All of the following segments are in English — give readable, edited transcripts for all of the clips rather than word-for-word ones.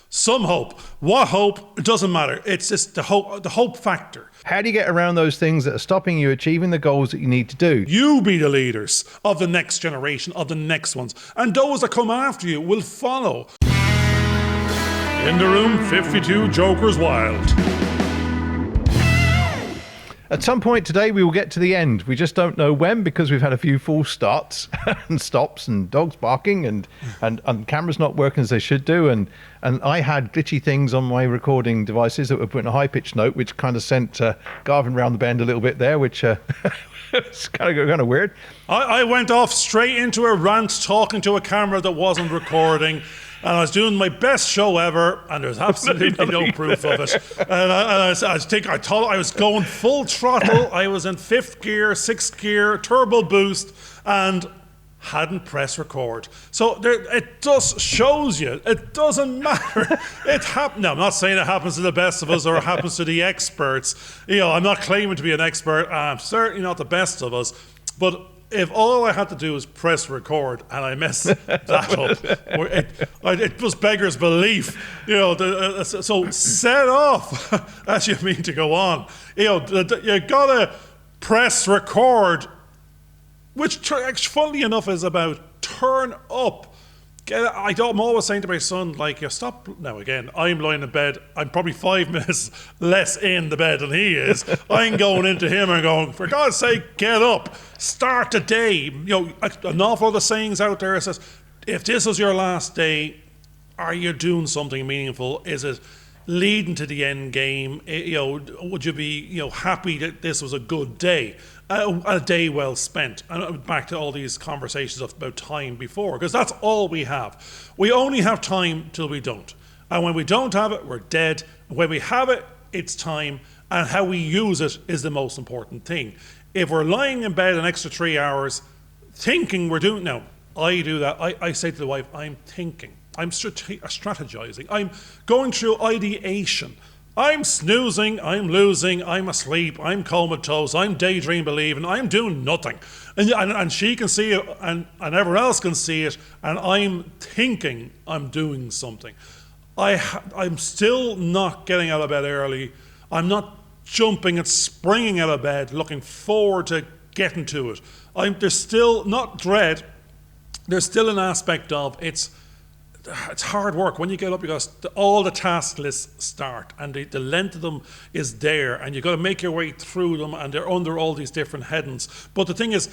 Some hope. What hope? It doesn't matter. It's just the hope factor. How do you get around those things that are stopping you achieving the goals that you need to do? You be the leaders of the next generation, of the next ones. And those that come after you will follow. In the room, 52 Jokers Wild. At some point today, we will get to the end. We just don't know when, because we've had a few false starts and stops and dogs barking and cameras not working as they should do. And I had glitchy things on my recording devices that were putting a high-pitched note, which kind of sent Garvin round the bend a little bit there, which it's kind of weird. I went off straight into a rant talking to a camera that wasn't recording. And I was doing my best show ever, and there's absolutely no proof of it. And I thought I was going full throttle. I was in 5th gear, 6th gear, turbo boost, and hadn't pressed record. So it just shows you, it doesn't matter. Now, I'm not saying it happens to the best of us or it happens to the experts. I'm not claiming to be an expert. I'm certainly not the best of us. But if all I had to do was press record and I messed that up, it just beggars belief. So set off as you mean to go on. You gotta press record, which funnily enough is about turn up. I'm always saying to my son, stop now. Again, I'm lying in bed. I'm probably 5 minutes less in the bed than he is. I'm going into him and going, for God's sake, get up, start the day. An awful lot of sayings out there says, if this was your last day, are you doing something meaningful? Is it leading to the end game? Would you be happy that this was a good day? A day well spent. And back to all these conversations about time before, because that's all we have. We only have time till we don't. And when we don't have it, we're dead. When we have it, it's time. And how we use it is the most important thing. If we're lying in bed an extra 3 hours, thinking we're doing... Now, I do that. I say to the wife, I'm thinking. I'm strategizing. I'm going through ideation. I'm snoozing, I'm losing, I'm asleep, I'm comatose, I'm daydream believing, I'm doing nothing. And she can see it, and everyone else can see it, and I'm thinking I'm doing something. I'm still not getting out of bed early. I'm not jumping and springing out of bed, looking forward to getting to it. There's still, not dread, there's still an aspect of it's hard work. When you get up, because all the task lists start, and the length of them is there, and you've got to make your way through them, and they're under all these different headings. But the thing is,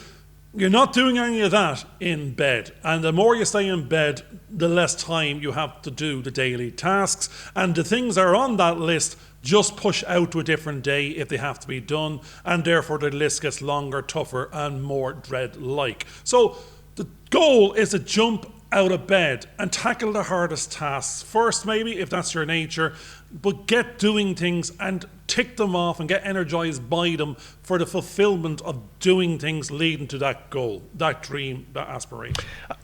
you're not doing any of that in bed, and the more you stay in bed, the less time you have to do the daily tasks, and the things that are on that list just push out to a different day if they have to be done, and therefore the list gets longer, tougher, and more dread-like. So the goal is to jump out of bed and tackle the hardest tasks first, maybe, if that's your nature, but get doing things and tick them off and get energized by them for the fulfillment of doing things leading to that goal, that dream, that aspiration.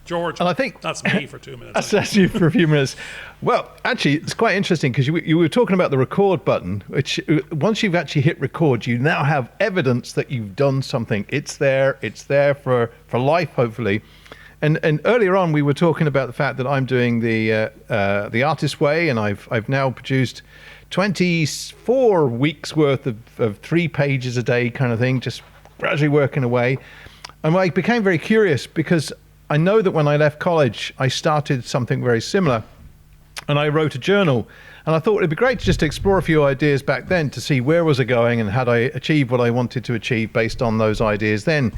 George, and I think that's me for 2 minutes. That's you for a few minutes. Well, actually, it's quite interesting because you were talking about the record button, which once you've actually hit record, you now have evidence that you've done something. It's there for life, hopefully. And earlier on, we were talking about the fact that I'm doing the artist way, and I've now produced 24 weeks worth of 3 pages a day kind of thing, just gradually working away. And I became very curious because I know that when I left college, I started something very similar, and I wrote a journal. And I thought it'd be great to just explore a few ideas back then to see where was I going and had I achieved what I wanted to achieve based on those ideas then.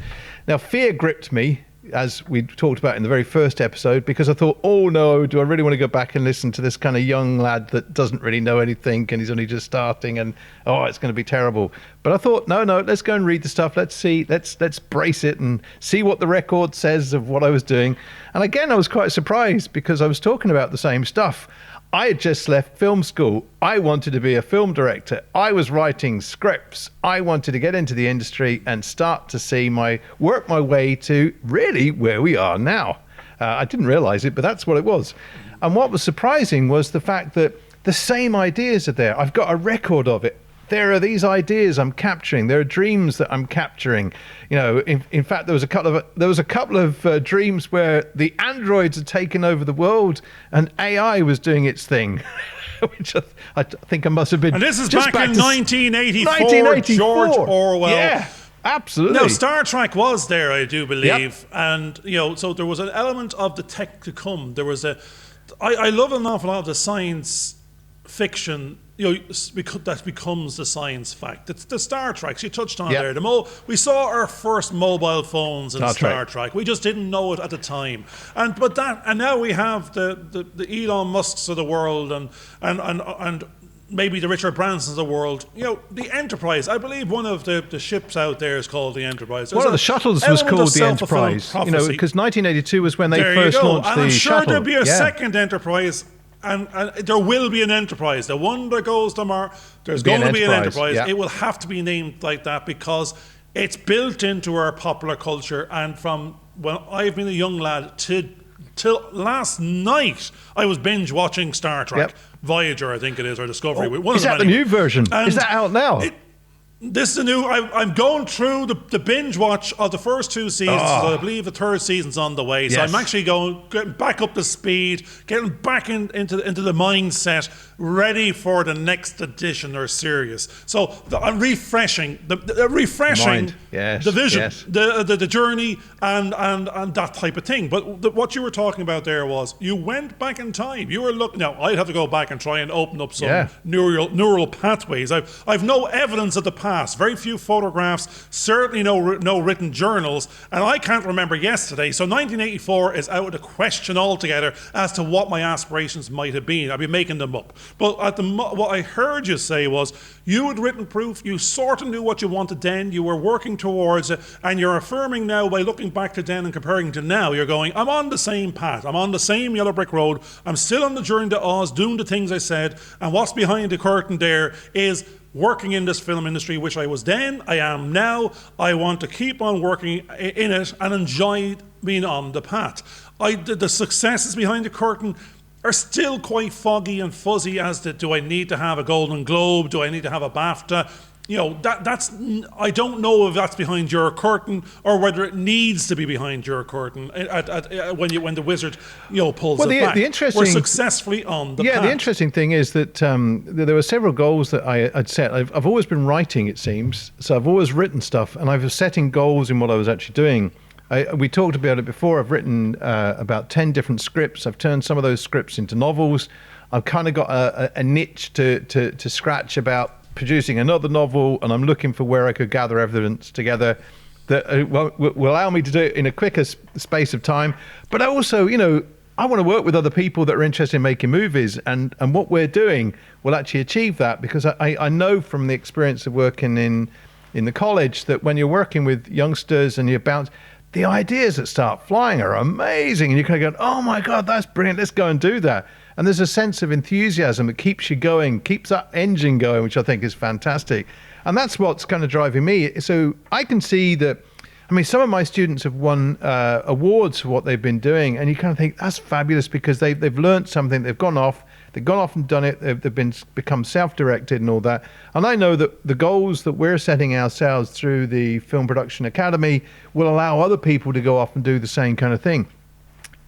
Now, fear gripped me, as we talked about in the very first episode, because I thought, oh no, do I really want to go back and listen to this kind of young lad that doesn't really know anything and he's only just starting, and it's going to be terrible. But I thought, no, let's go and read the stuff. Let's see, let's brace it and see what the record says of what I was doing. And again, I was quite surprised because I was talking about the same stuff. I had just left film school. I wanted to be a film director. I was writing scripts. I wanted to get into the industry and start to work my way to really where we are now. I didn't realize it, but that's what it was. And what was surprising was the fact that the same ideas are there. I've got a record of it there are these ideas I'm capturing. There are dreams that I'm capturing. You know, in fact, there was a couple of dreams where the androids had taken over the world and AI was doing its thing, which I think I must have been. And this is just back in to 1984, George Orwell. Yeah, absolutely. No, Star Trek was there, I do believe, Yep. and you know, so there was an element of the tech to come. There was I love an awful lot of the science fiction, you know, that becomes the science fact. It's the Star Treks you touched on Yep. there. We saw our first mobile phones in Star Trek. Trek. We just didn't know it at the time, and now we have the Elon Musks of the world and maybe the Richard Bransons of the world. You know, the Enterprise. I believe one of the ships out there is called the Enterprise. One of the shuttles was called the Enterprise. You know, because 1982 was when they first launched and I'm the sure shuttle. there'll be a second Enterprise. And there will be an Enterprise. The one that goes to Mars, there's going to be an Enterprise. Yeah. It will have to be named like that because it's built into our popular culture. And from when I've been a young lad till last night, I was binge watching Star Trek. Yep. Voyager, I think it is, or Discovery. Is that the new version? And is that out now? This is the new. I'm going through the binge watch of the first two seasons. Oh. I believe the third season's on the way. So Yes. I'm actually getting back up to speed, getting back into the mindset, ready for the next edition or series. So I'm refreshing refreshing Mind. Yes, the vision, yes. the journey, and that type of thing. But what you were talking about there was you went back in time. You were looking. Now I'd have to go back and try and open up some neural pathways. I've no evidence of the past. Very few photographs, certainly no written journals, and I can't remember yesterday. So 1984 is out of the question altogether as to what my aspirations might have been. I'd be making them up. But what I heard you say was you had written proof, you sort of knew what you wanted then, you were working towards it, and you're affirming now by looking back to then and comparing to now, you're going, I'm on the same path, I'm on the same yellow brick road, I'm still on the journey to Oz, doing the things I said, and what's behind the curtain there is working in this film industry, which I was then, I am now. I want to keep on working in it and enjoy being on the path. The successes behind the curtain are still quite foggy and fuzzy as to, do I need to have a Golden Globe? Do I need to have a BAFTA? You know, that's I don't know if that's behind your curtain or whether it needs to be behind your curtain when the wizard, you know, pulls it back. The interesting, we're successfully on the path. The interesting thing is that there were several goals that I'd set. I've always been writing, it seems, so I've always written stuff, and I was setting goals in what I was actually doing. We talked about it before. I've written about 10 different scripts. I've turned some of those scripts into novels. I've kind of got a niche to scratch about producing another novel, and I'm looking for where I could gather evidence together that will allow me to do it in a quicker space of time. But I also, you know, I want to work with other people that are interested in making movies, and what we're doing will actually achieve that, because I know from the experience of working in the college that when you're working with youngsters and you're bound, the ideas that start flying are amazing, and you kind of go, oh my God, that's brilliant, let's go and do that. And there's a sense of enthusiasm that keeps you going, keeps that engine going, which I think is fantastic. And that's what's kind of driving me. So I can see that, I mean, some of my students have won awards for what they've been doing, and you kind of think that's fabulous because they've learned something, they've gone off and done it, they've become self-directed and all that. And I know that the goals that we're setting ourselves through the Film Production Academy will allow other people to go off and do the same kind of thing.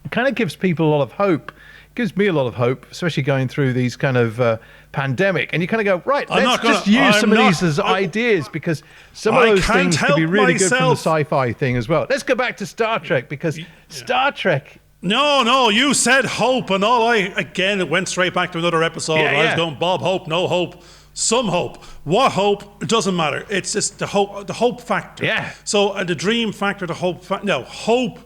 It kind of gives people a lot of hope. Gives me a lot of hope, especially going through these kind of pandemic. And you kind of go, right, let's just use some of these as ideas, because some of those things could be really good from the sci-fi thing as well. Let's go back to Star Trek, because Star Trek... No, you said hope, and it went straight back to another episode. I was going, Bob, hope, no hope. Some hope. What hope? It doesn't matter. It's just the hope factor. Yeah. So the dream factor, the hope factor. No, hope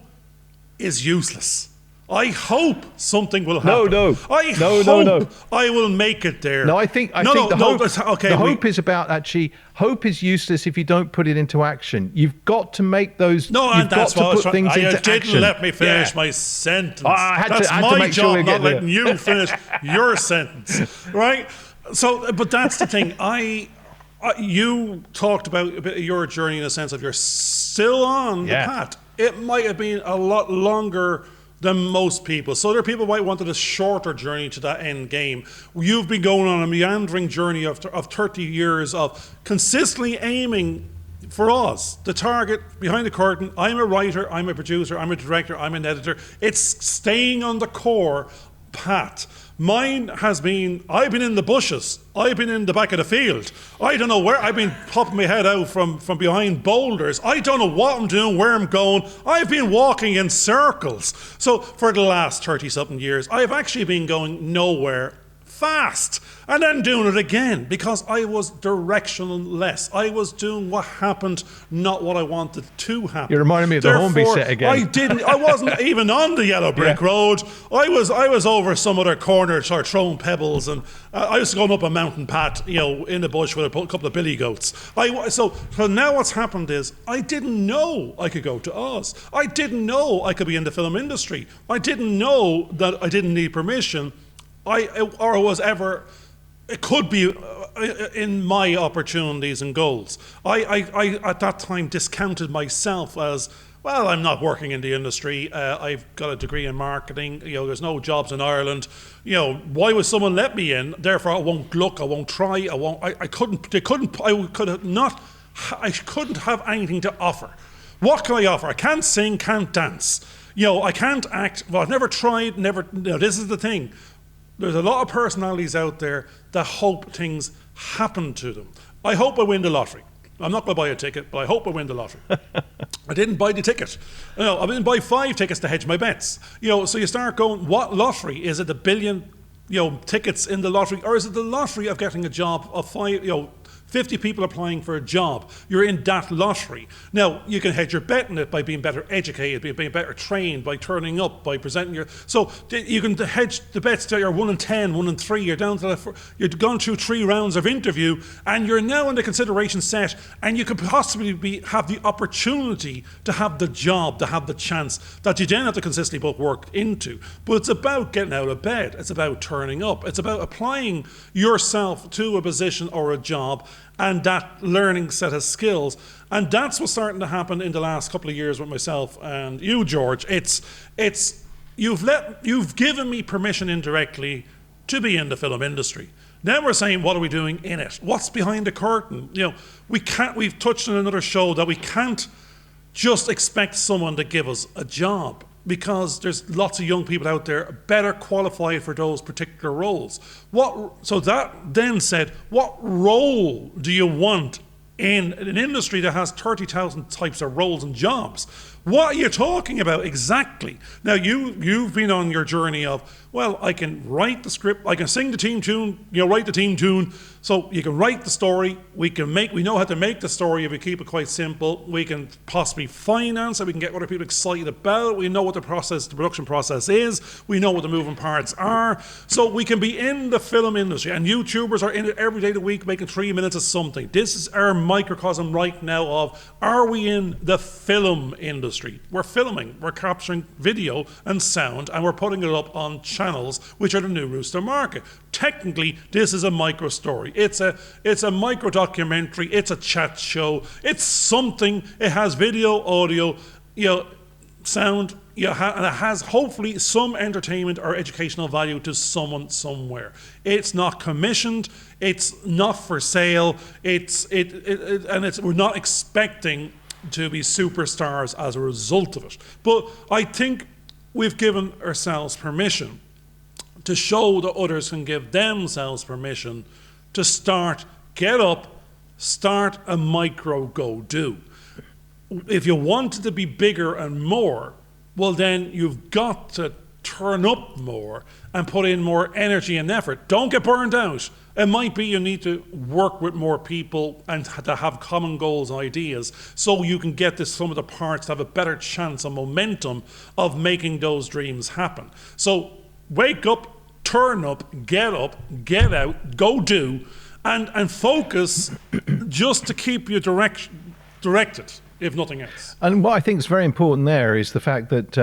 is useless. I hope something will happen. No. I hope I will make it there. No, I think the hope is about, actually, hope is useless if you don't put it into action. You've got to make those. No, and that's what I was trying. You didn't let me finish my sentence. That's my job, not letting you finish your sentence, right? So, but that's the thing. You talked about a bit of your journey in a sense of you're still on the path. It might have been a lot longer than most people. So there are people who might wanted a shorter journey to that end game. You've been going on a meandering journey of 30 years of consistently aiming for us, the target behind the curtain. I'm a writer, I'm a producer, I'm a director, I'm an editor. It's staying on the core path. Mine has been, I've been in the bushes, I've been in the back of the field. I don't know where, I've been popping my head out from behind boulders. I don't know what I'm doing, where I'm going. I've been walking in circles. So for the last 30-something years, I've actually been going nowhere fast and then doing it again because I was directionless. I was doing what happened, not what I wanted to happen. You reminded me of the Hornby set again. I wasn't even on the yellow brick road. I was over some other corner, sort of throwing pebbles, and I was going up a mountain path, in the bush with a couple of billy goats. So now what's happened is I didn't know I could go to Oz. I didn't know I could be in the film industry. I didn't know that I didn't need permission. It could be in my opportunities and goals. I at that time discounted myself as, well, I'm not working in the industry. I've got a degree in marketing. There's no jobs in Ireland. Why would someone let me in? Therefore, I won't look. I won't try. I couldn't have anything to offer. What can I offer? I can't sing, can't dance. I can't act. Well, I've never tried. This is the thing. There's a lot of personalities out there that hope things happen to them. I hope I win the lottery. I'm not going to buy a ticket, but I hope I win the lottery. I didn't buy the ticket. I didn't buy 5 tickets to hedge my bets. So you start going, what lottery? Is it a billion, tickets in the lottery, or is it the lottery of getting a job of 50 people applying for a job? You're in that lottery. Now, you can hedge your bet in it by being better educated, being better trained, by turning up, by presenting so you can hedge the bets that you're 1 in 10, 1 in 3, you're down to you've gone through 3 rounds of interview, and you're now in the consideration set, and you could possibly have the opportunity to have the job, to have the chance that you then have to consistently put work into. But it's about getting out of bed. It's about turning up. It's about applying yourself to a position or a job, and that learning set of skills. And that's what's starting to happen in the last couple of years with myself and you, George. You've given me permission indirectly to be in the film industry. Now we're saying, what are we doing in it? What's behind the curtain? We've touched on another show that we can't just expect someone to give us a job, because there's lots of young people out there better qualified for those particular roles. So that then said, what role do you want in an industry that has 30,000 types of roles and jobs? What are you talking about exactly? Now, you've been on your journey of, well, I can write the script, I can sing the team tune, write the team tune. So you can write the story, we know how to make the story if we keep it quite simple. We can possibly finance it, we can get other people excited about it. We know what the production process is. We know what the moving parts are. So we can be in the film industry, and YouTubers are in it every day of the week making 3 minutes of something. This is our microcosm right now of, are we in the film industry? We're filming, we're capturing video and sound, and we're putting it up on channels, which are the new rooster market. Technically, this is a micro story. It's a micro documentary. It's a chat show. It's something. It has video, audio, sound, and it has hopefully some entertainment or educational value to someone somewhere. It's not commissioned. It's not for sale. We're not expecting to be superstars as a result of it. But I think we've given ourselves permission to show that others can give themselves permission to get up, start a micro go-do. If you want it to be bigger and more, well then you've got to turn up more and put in more energy and effort. Don't get burned out. It might be you need to work with more people and to have common goals and ideas so you can get some of the parts to have a better chance and momentum of making those dreams happen. So wake up, turn up, get out, go do, and focus just to keep you directed, if nothing else. And what I think is very important there is the fact that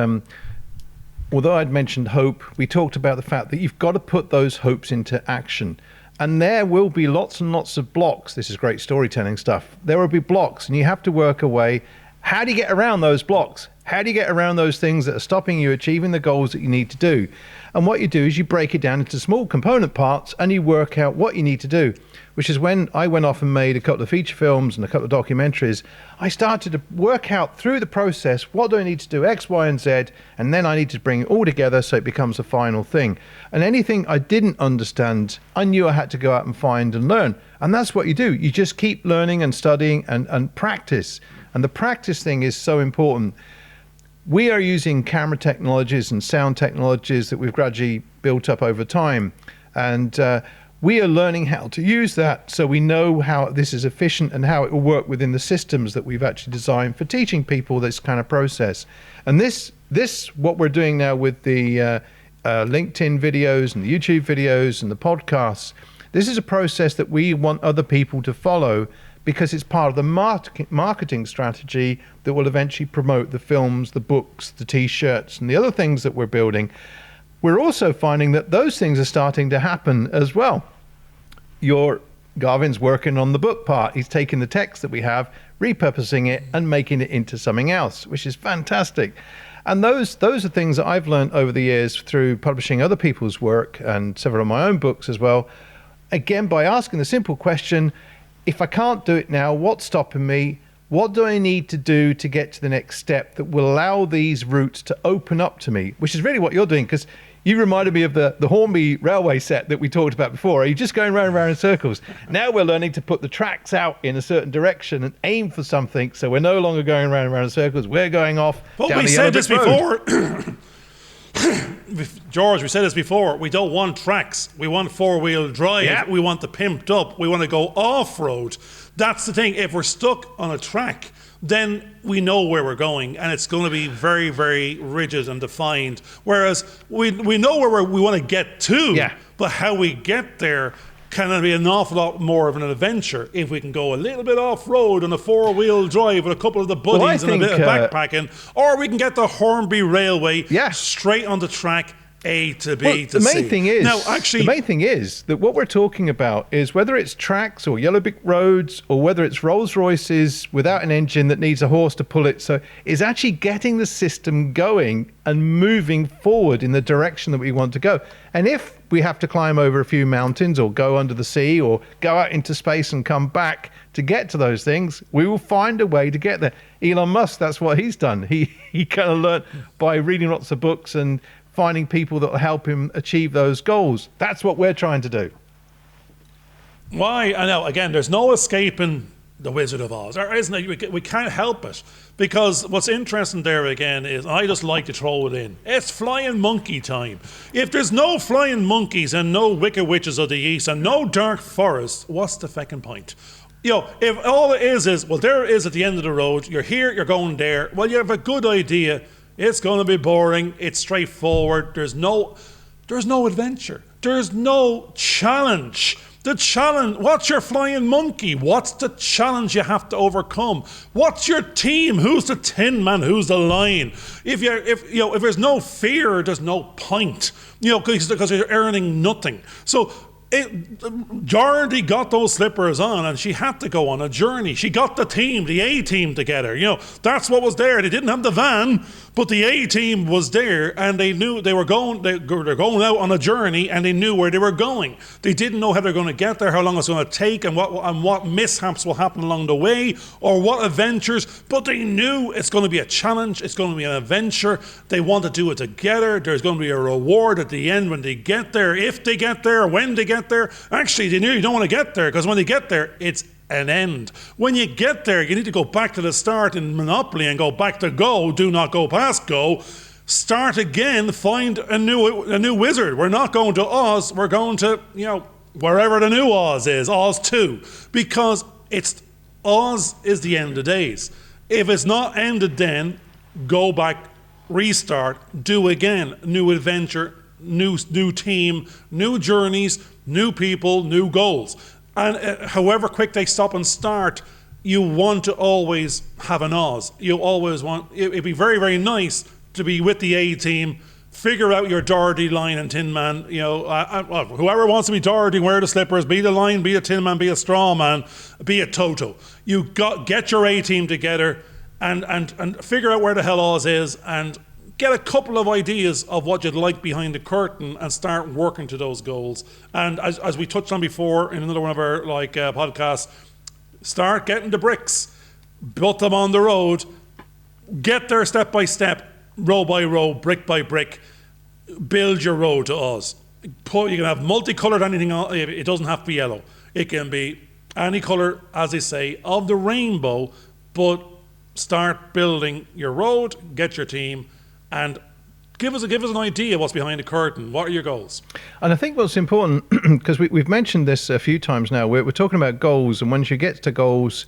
although I'd mentioned hope, we talked about the fact that you've got to put those hopes into action. And there will be lots and lots of blocks. This is great storytelling stuff. There will be blocks, and you have to work away. How do you get around those blocks? How do you get around those things that are stopping you achieving the goals that you need to do? And what you do is you break it down into small component parts and you work out what you need to do, which is when I went off and made a couple of feature films and a couple of documentaries. I started to work out through the process, what do I need to do, X, Y, and Z, and then I need to bring it all together so it becomes a final thing. And anything I didn't understand, I knew I had to go out and find and learn. And that's what you do. You just keep learning and studying and practice. And the practice thing is so important. We are using camera technologies and sound technologies that we've gradually built up over time. And we are learning how to use that so we know how this is efficient and how it will work within the systems that we've actually designed for teaching people this kind of process. And this what we're doing now with the LinkedIn videos and the YouTube videos and the podcasts, this is a process that we want other people to follow, because it's part of the marketing strategy that will eventually promote the films, the books, the t-shirts, and the other things that we're building. We're also finding that those things are starting to happen as well. Garvin's working on the book part. He's taking the text that we have, repurposing it, and making it into something else, which is fantastic. And those are things that I've learned over the years through publishing other people's work and several of my own books as well. Again, by asking the simple question, if I can't do it now, what's stopping me? What do I need to do to get to the next step that will allow these routes to open up to me? Which is really what you're doing, because you reminded me of the Hornby railway set that we talked about before. Are you just going round and round in circles? Now we're learning to put the tracks out in a certain direction and aim for something, so we're no longer going round and round in circles. We're going off down the we said this road. before. George, we said this before. We don't want tracks. We want four-wheel drive. Yeah. We want the pimped up. We want to go off-road. That's the thing. If we're stuck on a track, then we know where we're going, and it's going to be very, very rigid and defined. Whereas we know where we want to get to, Yeah. but how we get there can be an awful lot more of an adventure if we can go a little bit off-road on a four-wheel drive with a couple of the buddies and a bit of backpacking, or we can get the Hornby Railway straight on the track, A to B to C. The main thing is that what we're talking about is whether it's tracks or yellow brick roads or whether it's Rolls Royces without an engine that needs a horse to pull it, so is actually getting the system going and moving forward in the direction that we want to go. And if we have to climb over a few mountains or go under the sea or go out into space and come back to get to those things, we will find a way to get there. Elon Musk, that's what he's done. He kind of learned by reading lots of books and finding people that will help him achieve those goals. That's what we're trying to do. Why? I know, again, there's no escaping the Wizard of Oz, or isn't it? We can't help it. Because what's interesting there again is, I just like to throw it in, it's flying monkey time. If there's no flying monkeys and no wicked witches of the east and no dark forests, what's the fucking point? If all it is, well, there it is at the end of the road, you're here, you're going there, well, you have a good idea, it's going to be boring, it's straightforward, there's no adventure, there's no challenge. The challenge, what's your flying monkey? What's the challenge you have to overcome? What's your team? Who's the Tin Man? Who's the Lion? If there's no fear, there's no point. Because you're earning nothing. So Jordy got those slippers on and she had to go on a journey. She got the team, the A-team together. That's what was there. They didn't have the van, but the A-team was there, and they knew they're going out on a journey, and they knew where they were going. They didn't know how they're going to get there, how long it's going to take, and what mishaps will happen along the way, or what adventures, but they knew it's going to be a challenge, it's going to be an adventure. They want to do it together. There's going to be a reward at the end when they get there, if they get there, when they get there. Actually, they nearly don't want to get there, because when they get there, it's an end. When you get there, you need to go back to the start in Monopoly and go back to go. Do not go past go. Start again. Find a new wizard. We're not going to Oz. We're going to wherever the new Oz is, Oz 2, because Oz is the end of days. If it's not ended, then go back, restart, do again. New adventure, new team, new journeys, new people, new goals. And however quick they stop and start, you want to always have an Oz. You always want, it'd be very, very nice to be with the A-team, figure out your Doherty, Line and Tin Man. Whoever wants to be Doherty, wear the slippers, be the Line, be a Tin Man, be a Straw Man, be a Toto. Get your A-team together and figure out where the hell Oz is and get a couple of ideas of what you'd like behind the curtain and start working to those goals. And as we touched on before in another one of our podcasts, start getting the bricks, put them on the road, get there step by step, row by row, brick by brick, build your road to Oz. You can have multicolored anything, it doesn't have to be yellow. It can be any color, as they say, of the rainbow, but start building your road, get your team, and give us an idea of what's behind the curtain. What are your goals? And I think what's important, because we've mentioned this a few times now, we're talking about goals, and once you get to goals,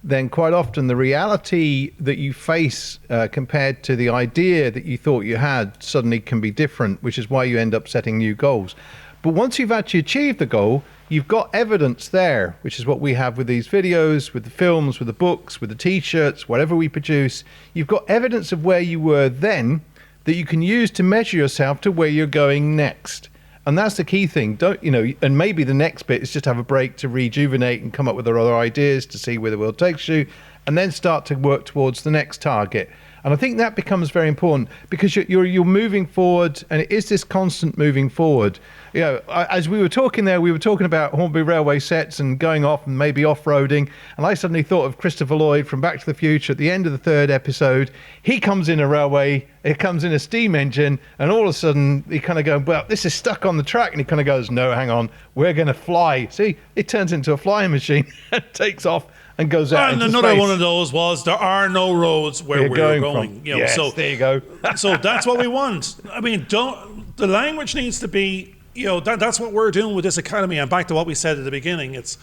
then quite often the reality that you face compared to the idea that you thought you had suddenly can be different, which is why you end up setting new goals. But once you've actually achieved the goal, you've got evidence there, which is what we have with these videos, with the films, with the books, with the t-shirts, whatever we produce. You've got evidence of where you were then that you can use to measure yourself to where you're going next. And that's the key thing. And maybe the next bit is just have a break to rejuvenate and come up with other ideas to see where the world takes you, and then start to work towards the next target. And I think that becomes very important because you're moving forward, and it is this constant moving forward. As we were talking there, we were talking about Hornby Railway sets and going off and maybe off-roading, and I suddenly thought of Christopher Lloyd from Back to the Future at the end of the 3rd episode. He comes in a railway, it comes in a steam engine, and all of a sudden he kind of goes, well, this is stuck on the track, and he kind of goes, no, hang on, we're going to fly. See, it turns into a flying machine and takes off and goes out and into another space. one of those was there are no roads where we're going. Yes, so there you go. So that's what we want. I mean, the language needs to be, that's what we're doing with this academy. And back to what we said at the beginning, it's,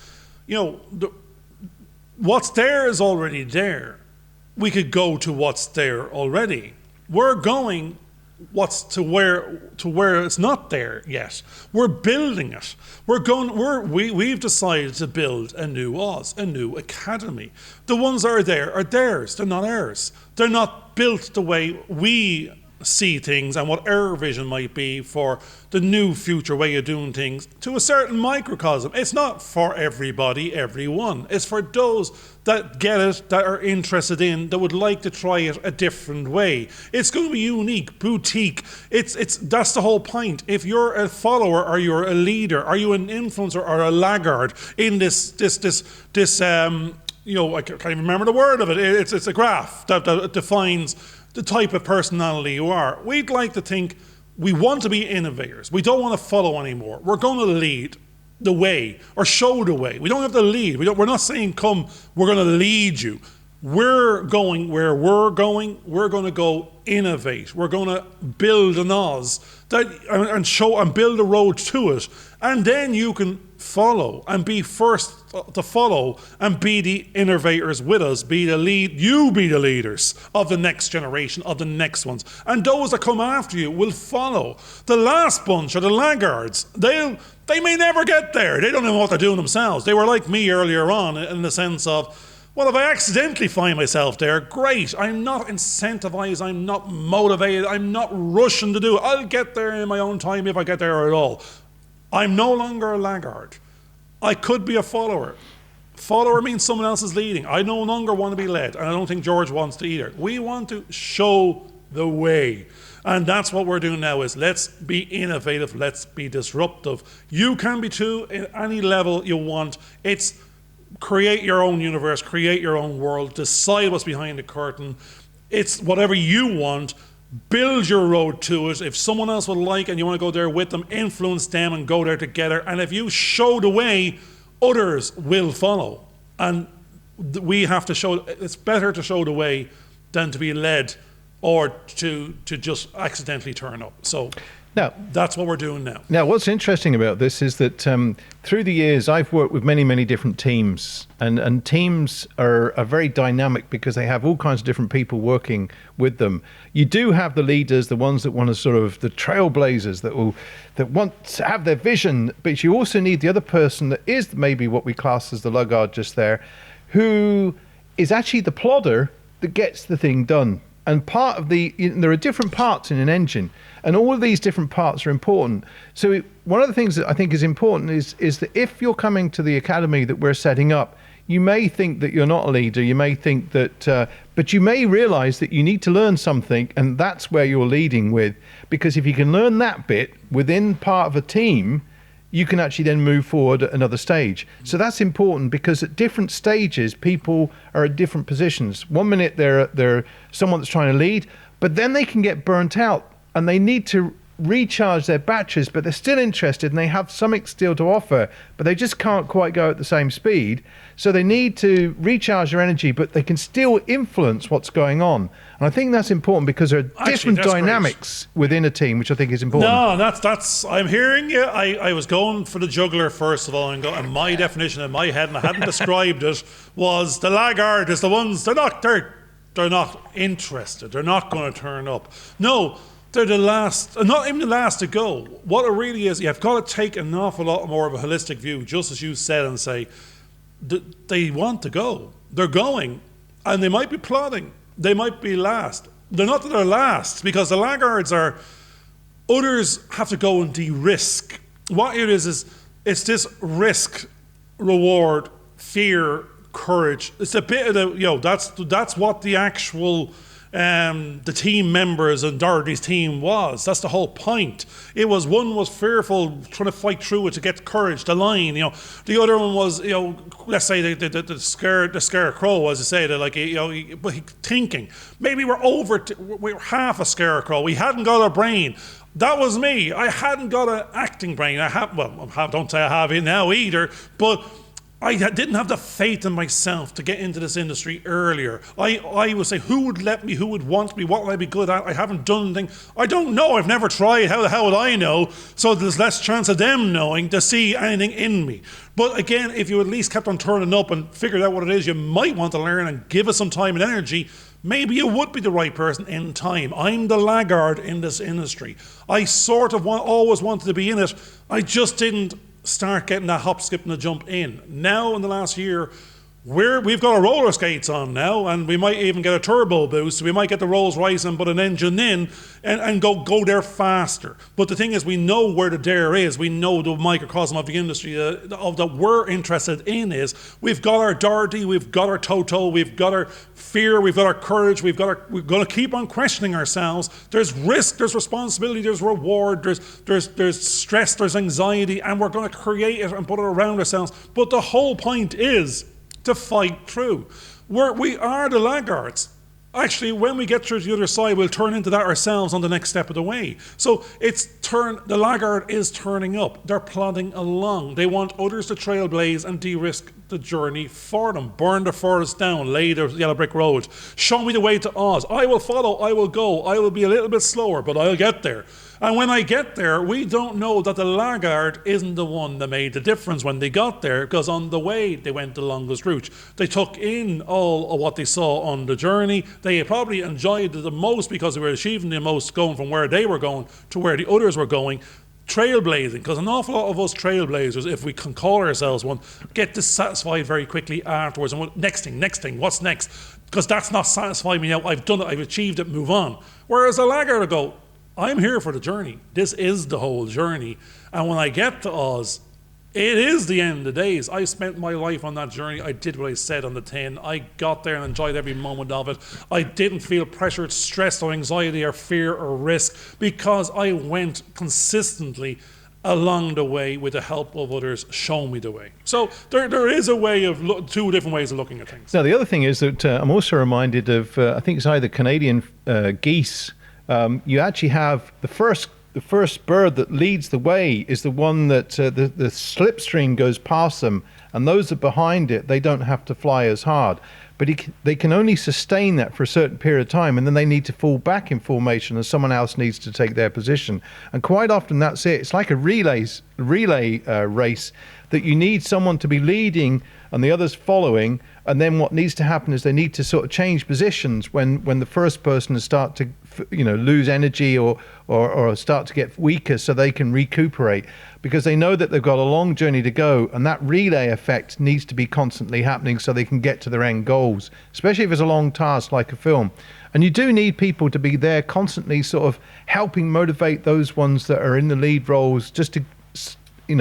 what's there is already there. We could go to what's there already. We're going to where it's not there yet. We're building it. We've decided to build a new Oz, a new academy. The ones that are there are theirs. They're not ours. They're not built the way we see things and what our vision might be for the new future way of doing things to a certain microcosm. It's not for everybody, everyone. It's for those that get it, that are interested in, that would like to try it a different way. It's going to be unique, boutique. That's the whole point. If you're a follower or you're a leader, are you an influencer or a laggard in this I can't even remember the word of it. It's a graph that defines the type of personality you are. We'd like to think we want to be innovators. We don't want to follow anymore. We're going to lead the way or show the way. We don't have to lead. We're not saying, come, we're going to lead you. We're going where we're going. We're going to go innovate. We're going to build an Oz and show and build a road to it. And then you can follow and be first to follow and be the innovators with us, be the leaders of the next generation, of the next ones. And those that come after you will follow. The last bunch are the laggards. They may never get there. They don't know what they're doing themselves. They were like me earlier on in the sense of, well, if I accidentally find myself there, great. I'm not incentivized. I'm not motivated. I'm not rushing to do it. I'll get there in my own time if I get there at all. I'm no longer a laggard. I could be a follower. Follower means someone else is leading. I no longer want to be led, and I don't think George wants to either. We want to show the way. And that's what we're doing now is let's be innovative. Let's be disruptive. You can be too at any level you want. It's create your own universe, create your own world, decide what's behind the curtain. It's whatever you want. Build your road to it. If someone else would like and you want to go there with them, influence them and go there together. And if you show the way, others will follow. And we have to show, it's better to show the way than to be led or to just accidentally turn up. So now, that's what we're doing now. Now, what's interesting about this is that through the years, I've worked with many, many different teams. And teams are very dynamic because they have all kinds of different people working with them. You do have the leaders, the ones that want to sort of, the trailblazers that want to have their vision. But you also need the other person that is maybe what we class as the laggard just there, who is actually the plodder that gets the thing done. And part of there are different parts in an engine, and all of these different parts are important. So one of the things that I think is important is that if you're coming to the academy that we're setting up, you may think that you're not a leader. You may think that, but you may realize that you need to learn something, and that's where you're leading with. Because if you can learn that bit within part of a team, you can actually then move forward at another stage. So that's important, because at different stages, people are at different positions. 1 minute they're someone that's trying to lead, but then they can get burnt out and they need to recharge their batteries, but they're still interested and they have something still to offer, but they just can't quite go at the same speed. So they need to recharge their energy, but they can still influence what's going on. And I think that's important, because there are different dynamics within a team, which I think is important. No, that's I'm hearing you. I was going for the juggler first of all, and my definition in my head, and I hadn't described it, was the laggard is the ones they're not interested. They're not going to turn up. No, they're the last, not even the last to go. What it really is, you've got to take an awful lot more of a holistic view, just as you said, and say, they want to go. They're going, and they might be plodding. They might be last. They're not that they're last, because the laggards are, others have to go and de-risk. What it is it's this risk, reward, fear, courage. It's a bit of the, that's what the actual, the team members and Doherty's team was. That's the whole point. It was, one was fearful, trying to fight through it to get courage, the line, The other one was, let's say the scarecrow, as I say, but thinking, maybe we're half a scarecrow. We hadn't got a brain. That was me. I hadn't got an acting brain. Don't say I have it now either, but I didn't have the faith in myself to get into this industry earlier. I would say, who would let me, who would want me, what would I be good at? I haven't done anything. I don't know, I've never tried, how the hell would I know? So there's less chance of them knowing to see anything in me. But again, if you at least kept on turning up and figured out what it is you might want to learn and give it some time and energy, maybe you would be the right person in time. I'm the laggard in this industry. I sort of always wanted to be in it. I just didn't start getting that hop, skip and a jump in. Now in the last year, we've got our roller skates on now, and we might even get a turbo boost. We might get the Rolls Royce and put an engine in and go there faster. But the thing is, we know where the dare is. We know the microcosm of the industry that we're interested in is, we've got our Doherty, we've got our Toto, we've got our fear, we've got our courage, we're going to keep on questioning ourselves. There's risk, there's responsibility, there's reward, there's stress, there's anxiety, and we're going to create it and put it around ourselves. But the whole point is to fight through. We are the laggards. Actually, when we get through to the other side, we'll turn into that ourselves on the next step of the way. So the laggard is turning up. They're plodding along. They want others to trailblaze and de-risk the journey for them. Burn the forest down, lay the yellow brick road. Show me the way to Oz. I will follow, I will go. I will be a little bit slower, but I'll get there. And when I get there, we don't know that the laggard isn't the one that made the difference when they got there, because on the way they went the longest route. They took in all of what they saw on the journey. They probably enjoyed it the most because they were achieving the most, going from where they were going to where the others were going. Trailblazing, because an awful lot of us trailblazers, if we can call ourselves one, get dissatisfied very quickly afterwards. And next thing, what's next? Because that's not satisfying me now. I've done it, I've achieved it, move on. Whereas a laggard will go, I'm here for the journey. This is the whole journey. And when I get to Oz, it is the end of the days. I spent my life on that journey. I did what I said on the tin. I got there and enjoyed every moment of it. I didn't feel pressured, stressed, or anxiety, or fear, or risk, because I went consistently along the way with the help of others show me the way. So there is a way of two different ways of looking at things. Now, the other thing is that I'm also reminded of, I think it's either Canadian geese. You actually have the first bird that leads the way is the one that the slipstream goes past them, and those that are behind it, they don't have to fly as hard. But they can only sustain that for a certain period of time, and then they need to fall back in formation and someone else needs to take their position. And quite often that's it. It's like a relay race, that you need someone to be leading and the others following, and then what needs to happen is they need to sort of change positions when the first person start to lose energy or start to get weaker, so they can recuperate, because they know that they've got a long journey to go, and that relay effect needs to be constantly happening so they can get to their end goals, especially if it's a long task like a film. And you do need people to be there constantly sort of helping motivate those ones that are in the lead roles, just to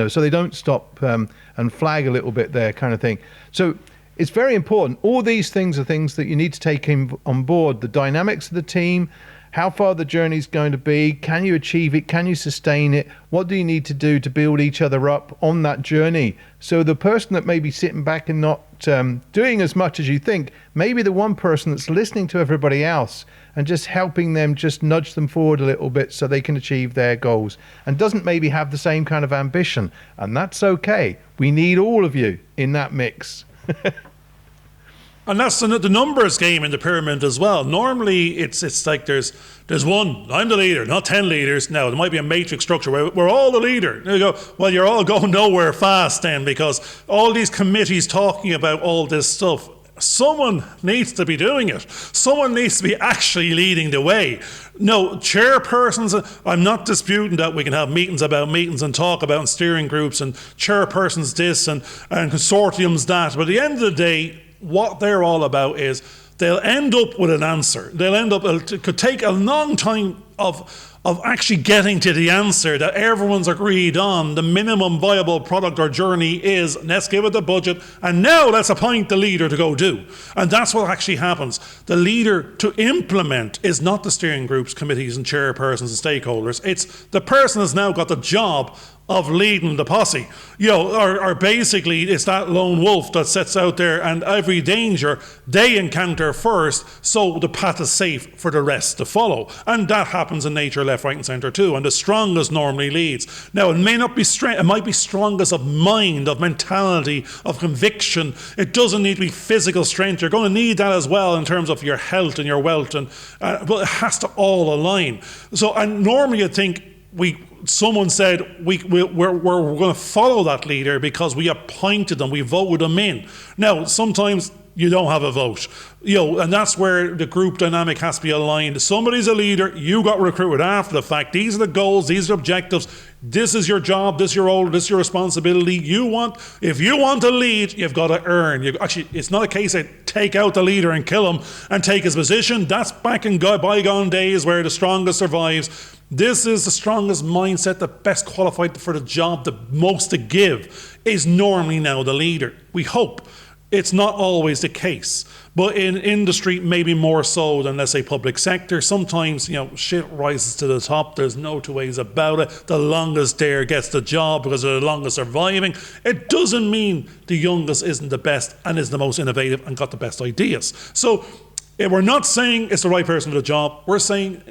so they don't stop and flag a little bit there, kind of thing. So it's very important. All these things are things that you need to take on board. The dynamics of the team, how far the journey is going to be, can you achieve it, can you sustain it, what do you need to do to build each other up on that journey? So the person that may be sitting back and not doing as much as you think, maybe the one person that's listening to everybody else and just helping them, just nudge them forward a little bit so they can achieve their goals, and doesn't maybe have the same kind of ambition. And that's okay. We need all of you in that mix. And that's the numbers game in the pyramid as well. Normally, it's like there's one, I'm the leader, not 10 leaders. Now, there might be a matrix structure where we're all the leader. There you go, well, you're all going nowhere fast then, because all these committees talking about all this stuff, someone needs to be doing it. Someone needs to be actually leading the way. No, chairpersons, I'm not disputing that we can have meetings about meetings and talk about steering groups and chairpersons this and consortiums that. But at the end of the day, what they're all about is they'll end up with an answer. They'll end up, it could take a long time of actually getting to the answer that everyone's agreed on. The minimum viable product or journey is, let's give it the budget, and now let's appoint the leader to go do. And that's what actually happens. The leader to implement is not the steering groups, committees and chairpersons and stakeholders. It's the person that's now got the job of leading the posse, or basically it's that lone wolf that sets out there, and every danger they encounter first, so the path is safe for the rest to follow. And that happens in nature, left, right and centre too, and the strongest normally leads. Now, it may not be strength, it might be strongest of mind, of mentality, of conviction. It doesn't need to be physical strength. You're going to need that as well in terms of your health and your wealth, and but it has to all align. So, and normally you think someone said we're going to follow that leader because we appointed them, we voted them in. Now, sometimes you don't have a vote, and that's where the group dynamic has to be aligned. Somebody's a leader, you got recruited after the fact. These are the goals, these are objectives. This is your job, this is your role, this is your responsibility. If you want to lead, you've got to earn. Actually, it's not a case of take out the leader and kill him and take his position. That's back in bygone days where the strongest survives. This is the strongest mindset, the best qualified for the job, the most to give, is normally now the leader. We hope. It's not always the case, but in industry, maybe more so than, let's say, public sector. Sometimes, shit rises to the top. There's no two ways about it. The longest there gets the job because they're the longest surviving. It doesn't mean the youngest isn't the best and is the most innovative and got the best ideas. So we're not saying it's the right person for the job. We're saying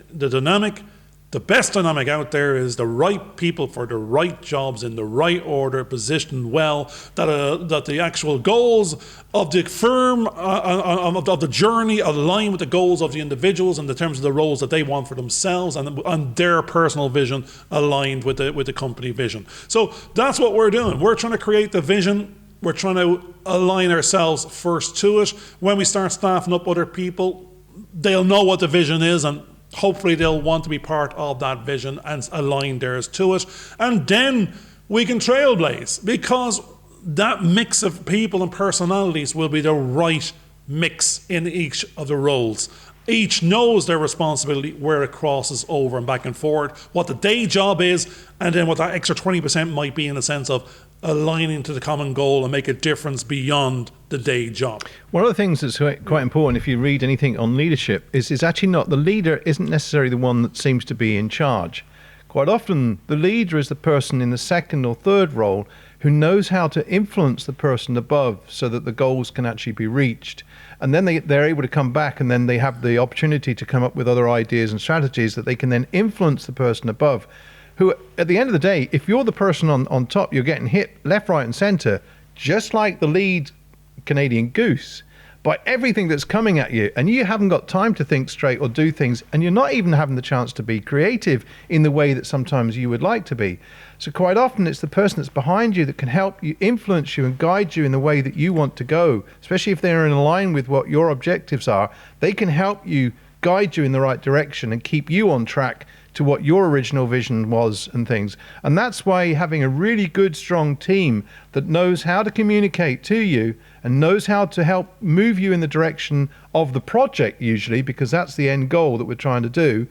the best dynamic out there is the right people for the right jobs in the right order, positioned well, that the actual goals of the firm, of the journey align with the goals of the individuals in the terms of the roles that they want for themselves, and their personal vision aligned with the company vision. So that's what we're doing. We're trying to create the vision. We're trying to align ourselves first to it. When we start staffing up other people, they'll know what the vision is, and hopefully they'll want to be part of that vision and align theirs to it. And then we can trailblaze, because that mix of people and personalities will be the right mix in each of the roles. Each knows their responsibility, where it crosses over and back and forward, what the day job is, and then what that extra 20% might be in the sense of aligning to the common goal and make a difference beyond the day job. One of the things that's quite important, if you read anything on leadership, is actually not the leader isn't necessarily the one that seems to be in charge. Quite often, the leader is the person in the second or third role who knows how to influence the person above so that the goals can actually be reached. And then they're able to come back, and then they have the opportunity to come up with other ideas and strategies that they can then influence the person above, who, at the end of the day, if you're the person on top, you're getting hit left, right and centre, just like the lead Canadian goose, by everything that's coming at you, and you haven't got time to think straight or do things, and you're not even having the chance to be creative in the way that sometimes you would like to be. So quite often it's the person that's behind you that can help you, influence you and guide you in the way that you want to go, especially if they're in line with what your objectives are. They can help you, guide you in the right direction and keep you on track to what your original vision was and things. And that's why having a really good, strong team that knows how to communicate to you and knows how to help move you in the direction of the project, usually, because that's the end goal that we're trying to do.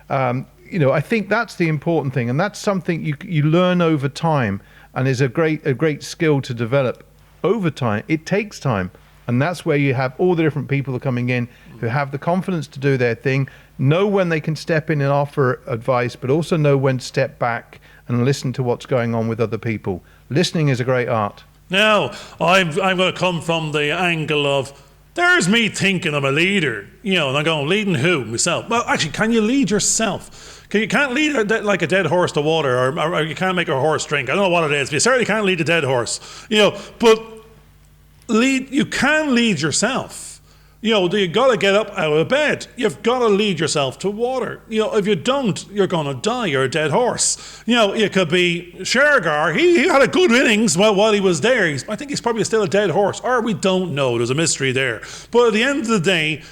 I think that's the important thing, and that's something you learn over time, and is a great skill to develop over time. It takes time. And that's where you have all the different people coming in who have the confidence to do their thing, know when they can step in and offer advice, but also know when to step back and listen to what's going on with other people. Listening is a great art. Now, I'm going to come from the angle of, there's me thinking I'm a leader, and I'm going, leading who? Myself. Well, actually, can you lead yourself? You can't lead like a dead horse to water, or you can't make a horse drink. I don't know what it is, but you certainly can't lead a dead horse. But you can lead yourself. You got to get up out of bed. You've got to lead yourself to water. If you don't, you're going to die. You're a dead horse. It could be Shergar. He had a good innings while he was there. I think he's probably still a dead horse, or we don't know. There's a mystery there. But at the end of the day,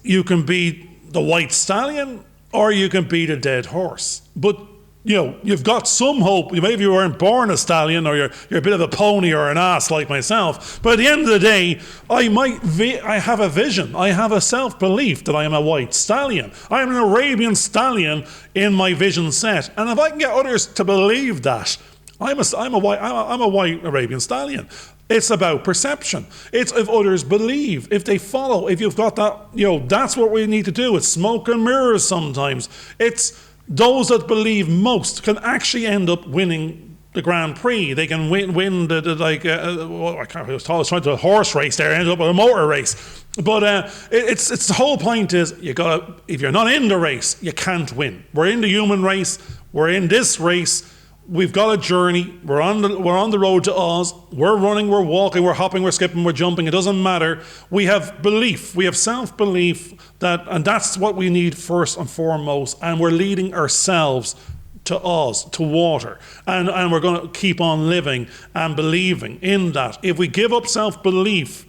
you can be the white stallion, or you can be the dead horse. But you've got some hope. Maybe you weren't born a stallion, or you're a bit of a pony or an ass like myself. But at the end of the day, I have a vision. I have a self-belief that I am a white stallion. I am an Arabian stallion in my vision set. And if I can get others to believe that, I'm a white Arabian stallion. It's about perception. It's if others believe, if they follow, if you've got that, that's what we need to do. It's smoke and mirrors sometimes. It's those that believe most can actually end up winning the Grand Prix. They can win the I was trying to do a horse race there, ended up with a motor race. But it's the whole point is if you're not in the race, you can't win. We're in the human race. We're in this race. We've got a journey. We're on the road to Oz. We're running, we're walking, we're hopping, we're skipping, we're jumping. It doesn't matter. We have belief. We have self-belief and that's what we need first and foremost. And we're leading ourselves to Oz, to water. And we're going to keep on living and believing in that. If we give up self-belief,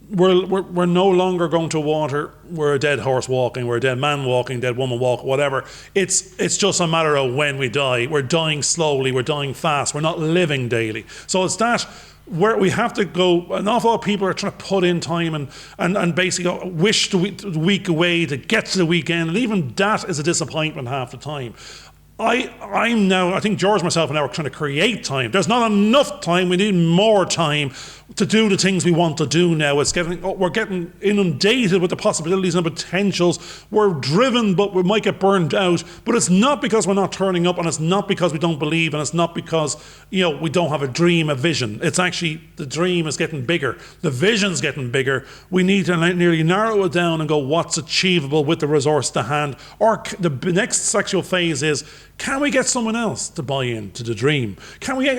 we're no longer going to water. We're a dead horse walking, we're a dead man walking, dead woman walking, whatever. It's just a matter of when we die. We're dying slowly, we're dying fast, we're not living daily. So it's that where we have to go. An awful lot of people are trying to put in time and basically wish the week away to get to the weekend, and even that is a disappointment half the time. I think George, myself, and I are trying to create time. There's not enough time. We need more time to do the things we want to do now. We're getting inundated with the possibilities and potentials. We're driven, but we might get burned out. But it's not because we're not turning up, and it's not because we don't believe, and it's not because we don't have a dream, a vision. It's actually the dream is getting bigger. The vision's getting bigger. We need to nearly narrow it down and go what's achievable with the resource to hand. Or the next sexual phase is, can we get someone else to buy into the dream? Can we get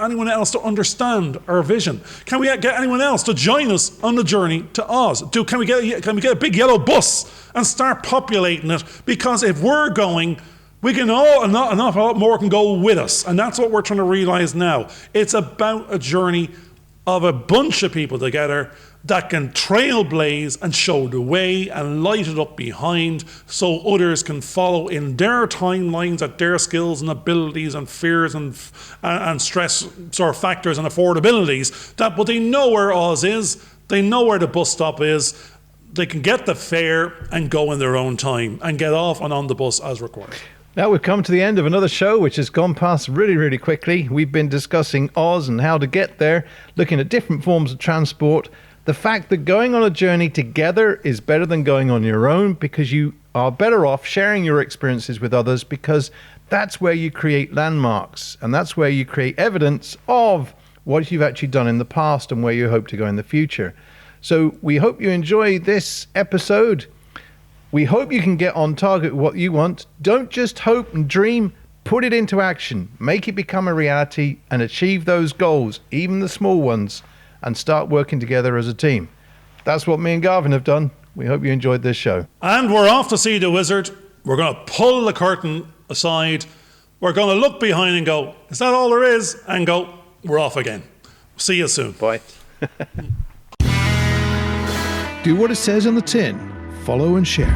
anyone else to understand our vision? Can we get anyone else to join us on the journey to Oz? Can we get a big yellow bus and start populating it? Because if we're going, we can an awful lot more can go with us. And that's what we're trying to realize now. It's about a journey of a bunch of people together that can trailblaze and show the way and light it up behind so others can follow in their timelines at their skills and abilities and fears and stress sort of factors and affordabilities. But they know where Oz is, they know where the bus stop is, they can get the fare and go in their own time and get off and on the bus as required. Now we've come to the end of another show which has gone past really, really quickly. We've been discussing Oz and how to get there, looking at different forms of transport. The fact that going on a journey together is better than going on your own, because you are better off sharing your experiences with others, because that's where you create landmarks and that's where you create evidence of what you've actually done in the past and where you hope to go in the future. So we hope you enjoy this episode. We hope you can get on target with what you want. Don't just hope and dream, put it into action, make it become a reality and achieve those goals, even the small ones, and start working together as a team. That's what me and Garvin have done. We hope you enjoyed this show. And we're off to see the wizard. We're going to pull the curtain aside. We're going to look behind and go, is that all there is? And go, we're off again. See you soon. Bye. Do what it says on the tin. Follow and share.